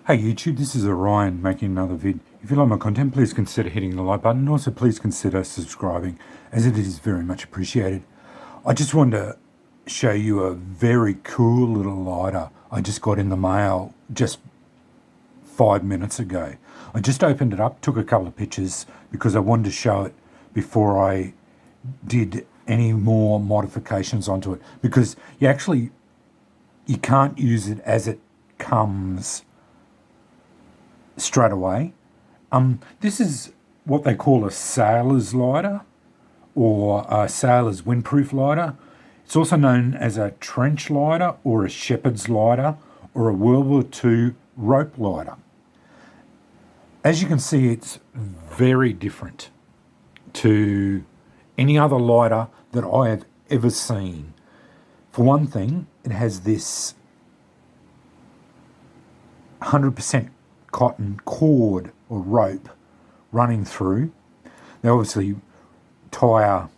Hey YouTube, this is Orion making another vid. If you like my content, please consider hitting the like button and also please consider subscribing as it is very much appreciated. I just wanted to show you a very cool little lighter I just got in the mail just 5 minutes ago. I just opened it up, took a couple of pictures because I wanted to show it before I did any more modifications onto it, because you can't use it as it comes straight away. This is what they call a sailor's lighter or a sailor's windproof lighter. It's also known as a trench lighter or a shepherd's lighter or a World War II rope lighter. As you can see, it's very different to any other lighter that I have ever seen. For one thing, it has this 100% cotton cord or rope running through. They obviously tie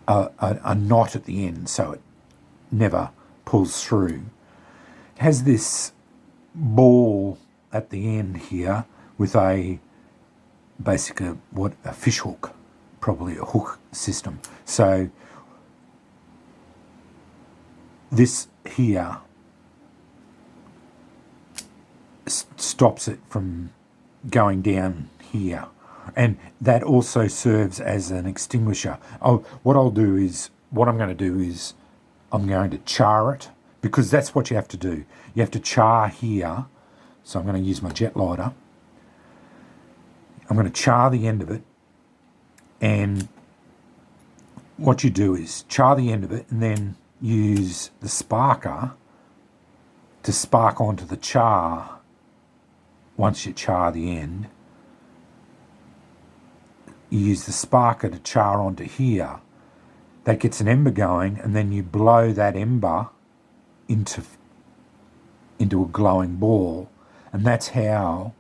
a knot at the end so it never pulls through. It has this ball at the end here with a fish hook, probably a hook system. So this here stops it from going down here, and that also serves as an extinguisher. What I'm going to do is I'm going to char it, because that's what you have to do. You have to char here. So I'm going to use my jet lighter. I'm going to char the end of it, and what you do is char the end of it and then use the sparker to spark onto the char. Once you char the end, you use the sparker to char onto here. That gets an ember going, and then you blow that ember into a glowing ball, and that's how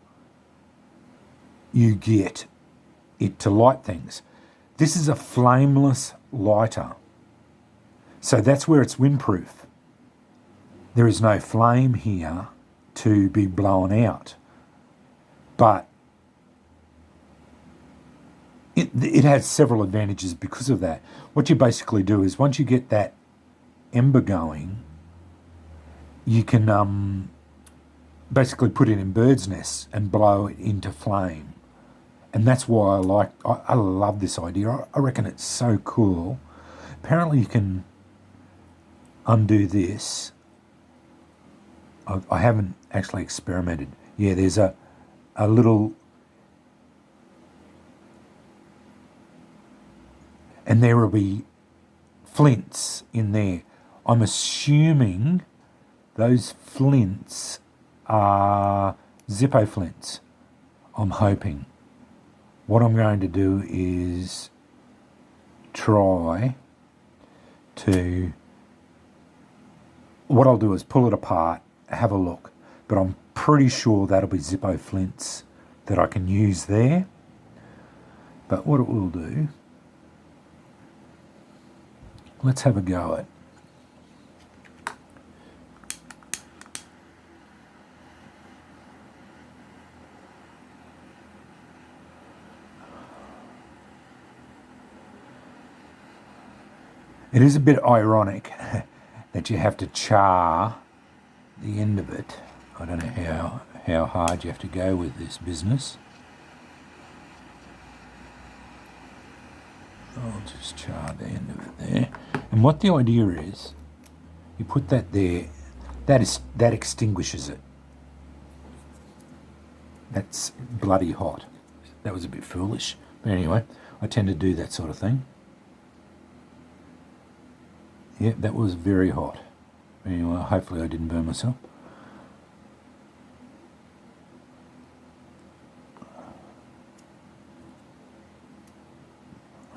you get it to light things. This is a flameless lighter, so that's where it's windproof. There is no flame here to be blown out. But it has several advantages because of that. What you basically do is once you get that ember going, you can basically put it in bird's nests and blow it into flame. And that's why I love this idea. I reckon it's so cool. Apparently you can undo this. I haven't actually experimented. Yeah, there's a little, and there will be flints in there. I'm assuming those flints are Zippo flints. I'm hoping. What I'm going to do is what I'll do is pull it apart, have a look, but I'm pretty sure that'll be Zippo flints that I can use there. But what it will do, let's have a go at it. It is a bit ironic that you have to char the end of it. I don't know how hard you have to go with this business. I'll just char the end of it there. And what the idea is, you put that there, that extinguishes it. That's bloody hot. That was a bit foolish. But anyway, I tend to do that sort of thing. Yeah, that was very hot. Anyway, hopefully I didn't burn myself.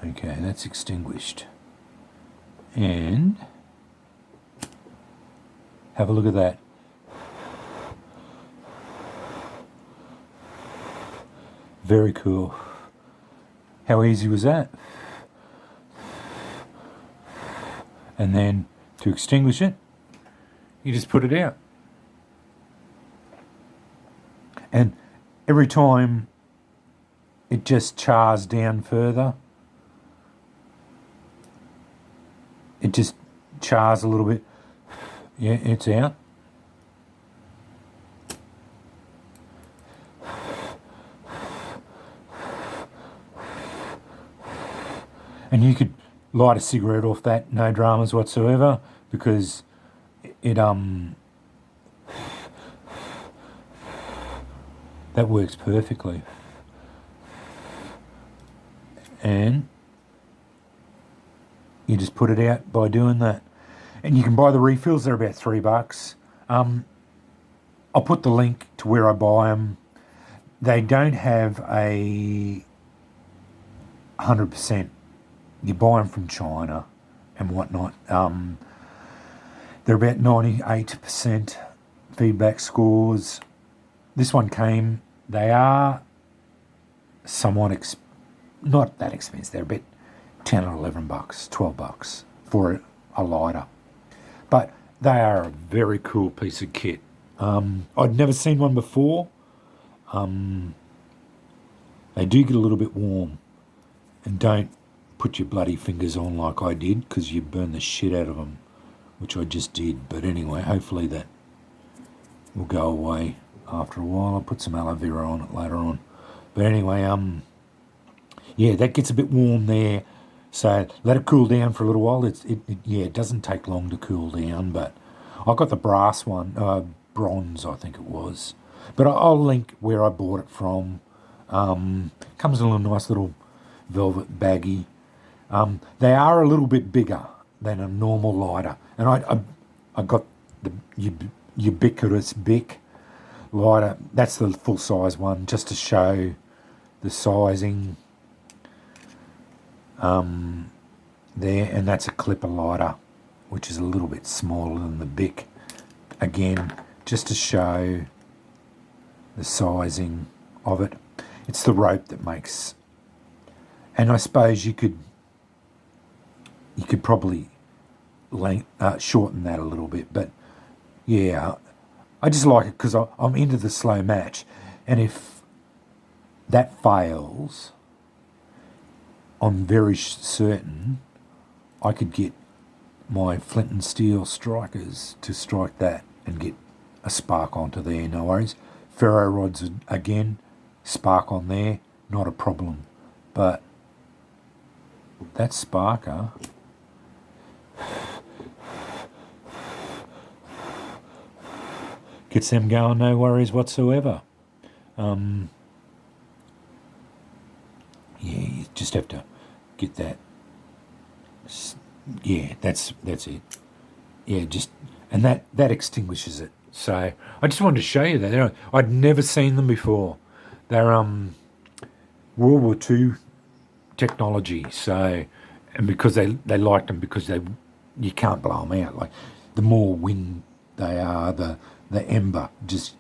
Okay, that's extinguished. And have a look at that. Very cool. How easy was that? And then to extinguish it, you just put it out. And every time it just chars down further. It just chars a little bit. Yeah, it's out. And you could light a cigarette off that, no dramas whatsoever, because it that works perfectly. And you just put it out by doing that. And you can buy the refills, they're about $3. I'll put the link to where I buy them. They don't have a 100%. You buy them from China and whatnot. They're about 98% feedback scores. This one came, they are somewhat, not that expensive. They're about 10 or 11 bucks, 12 bucks for a lighter. But they are a very cool piece of kit. I'd never seen one before. They do get a little bit warm. And don't put your bloody fingers on like I did, because you burn the shit out of them, which I just did. But anyway, hopefully that will go away after a while. I'll put some aloe vera on it later on. But anyway, yeah, that gets a bit warm there. So let it cool down for a little while. It doesn't take long to cool down, but I got the brass one, bronze I think it was. But I'll link where I bought it from. Comes in a nice little velvet baggie. They are a little bit bigger than a normal lighter, and I got the ubiquitous Bic lighter. That's the full size one, just to show the sizing. There, and that's a clipper lighter, which is a little bit smaller than the Bic. Again, just to show the sizing of it. It's the rope that makes, and I suppose you could probably shorten that a little bit, but yeah, I just like it because I'm into the slow match, and if that fails, I'm very certain I could get my flint and steel strikers to strike that and get a spark onto there, no worries. Ferro rods, again, spark on there, not a problem. But that sparker, gets them going, no worries whatsoever. Yeah, you just have to get that. Yeah, that's it. Yeah, and that extinguishes it. So I just wanted to show you that. I'd never seen them before. They're World War II technology. So, and because they liked them because you can't blow them out. Like the more wind they are, the ember just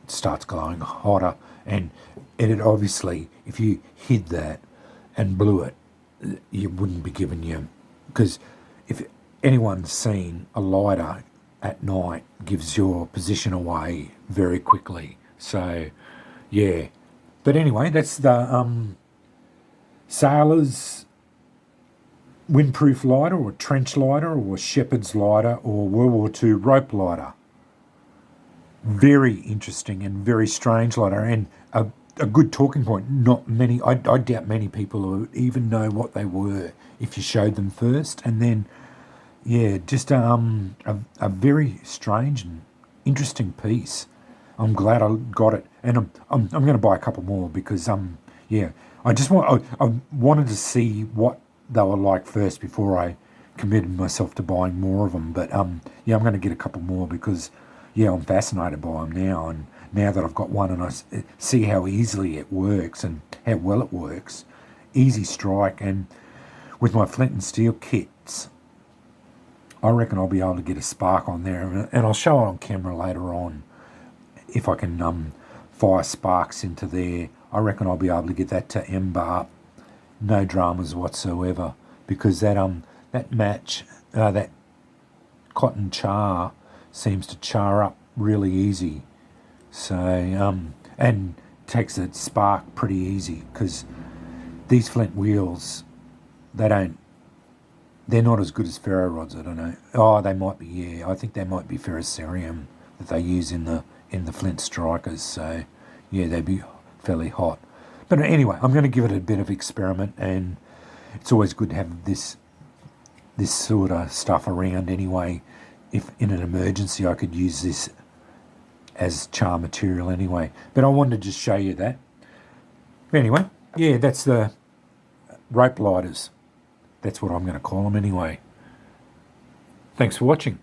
starts glowing hotter, and it obviously, if you hid that and blew it, you wouldn't be giving you, because if anyone's seen a lighter at night, gives your position away very quickly. So yeah, but anyway, that's the sailor's windproof lighter, or trench lighter, or shepherd's lighter, or World War II rope lighter. Very interesting and very strange lighter, and a good talking point. Not many, I doubt many people would even know what they were if you showed them first. And then, yeah, just a very strange and interesting piece. I'm glad I got it, and I'm going to buy a couple more because yeah, I wanted to see what they were like first before I committed myself to buying more of them. But yeah, I'm going to get a couple more because yeah, I'm fascinated by them now, and now that I've got one and I see how easily it works and how well it works, easy strike, and with my flint and steel kits, I reckon I'll be able to get a spark on there, and I'll show it on camera later on. If I can fire sparks into there, I reckon I'll be able to get that to ember up, no dramas whatsoever, because that that cotton char seems to char up really easy. So and takes a spark pretty easy, because these flint wheels, they're not as good as ferro rods. I don't know. Oh, they might be. Yeah, I think they might be ferrocerium that they use in the flint strikers. So yeah, they'd be fairly hot. But anyway, I'm going to give it a bit of experiment, and it's always good to have this sort of stuff around anyway. If in an emergency, I could use this as charm material anyway. But I wanted to just show you that. But anyway, yeah, that's the rope lighters. That's what I'm going to call them anyway. Thanks for watching.